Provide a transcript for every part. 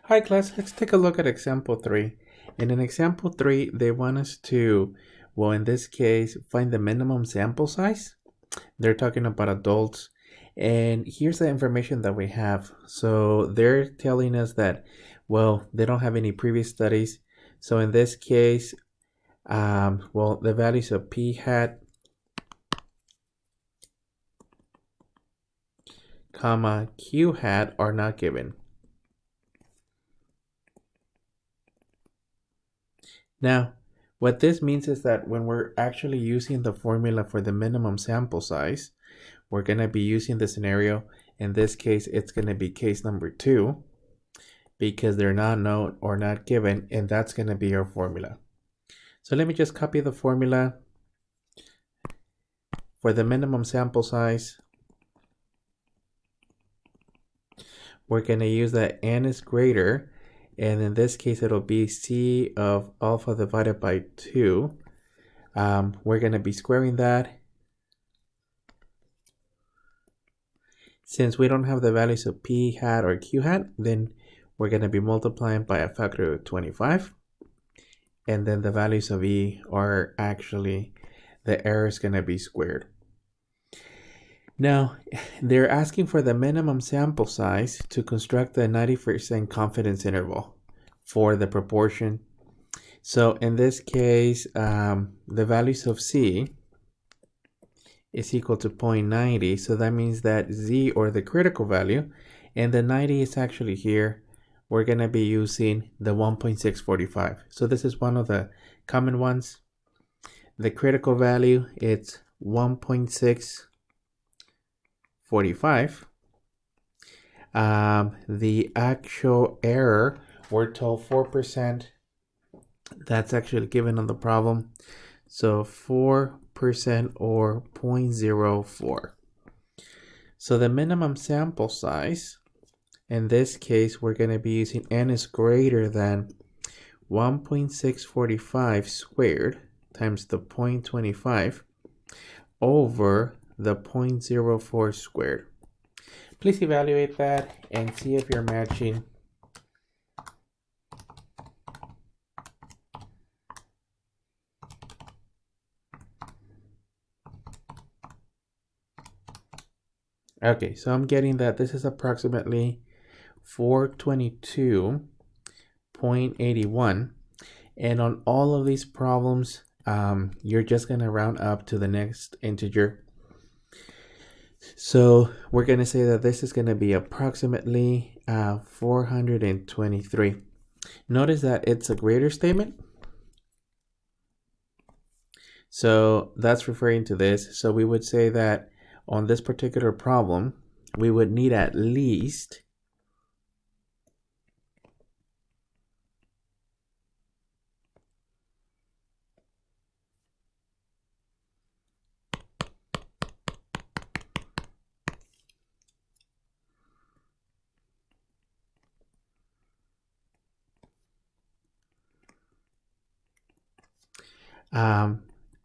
Hi class, let's take a look at example 3. And in example 3, they want us to, well in this case, find the minimum sample size. They're talking about adults. And here's the information that we have. So they're telling us that, well, they don't have any previous studies. So in this case, well, the values of p hat, comma, q hat are not given. Now, what this means is that when we're actually using the formula for the minimum sample size, we're going to be using the scenario. In this case, it's going to be case number 2 because they're not known or not given, and that's going to be our formula. So let me just copy the formula for the minimum sample size. We're going to use that n is greater, and in this case it'll be c of alpha divided by 2. We're going to be squaring that. Since we don't have the values of p hat or q hat, then we're going to be multiplying by a factor of 25. And then the values of e are actually, the error is going to be squared. Now, they're asking for the minimum sample size to construct the 90% confidence interval for the proportion. So in this case, the values of c is equal to 0.90. So that means that z, or the critical value, and the 90 is actually here. We're going to be using the 1.645. So this is one of the common ones. The critical value, it's 1.645. The actual error, we're told 4%. That's actually given on the problem. So 4% or 0.04. So the minimum sample size, in this case, we're going to be using n is greater than 1.645 squared times the 0.25 over the 0.04 squared. Please evaluate that and see if you're matching. Okay, so I'm getting that this is approximately 422.81. And on all of these problems, you're just going to round up to the next integer. So we're going to say that this is going to be approximately 423. Notice that it's a greater statement. So that's referring to this. So we would say that on this particular problem, we would need at least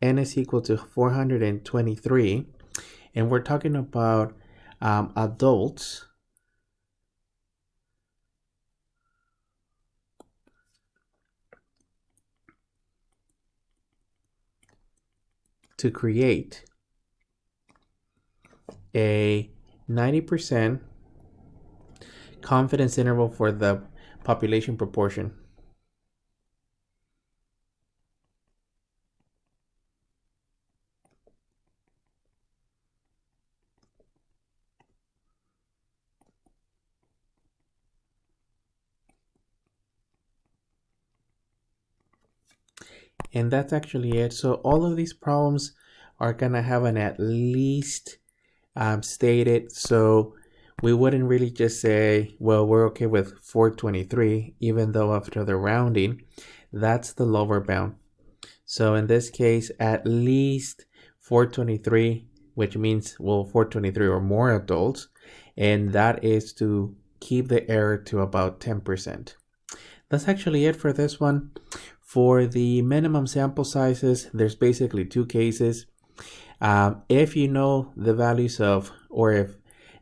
n is equal to 423, and we're talking about adults to create a 90% confidence interval for the population proportion. And that's actually it. So all of these problems are going to have an at least stated. So we wouldn't really just say, well, we're okay with 423, even though after the rounding, that's the lower bound. So in this case, at least 423, which means, well, 423 or more adults. And that is to keep the error to about 10%. That's actually it for this one. For the minimum sample sizes, there's basically two cases. If you know the values of, or if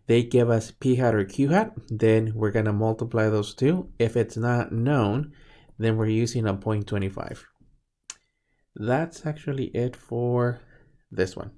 they give us p hat or q hat, then we're going to multiply those two. If it's not known, then we're using a 0.25. That's actually it for this one.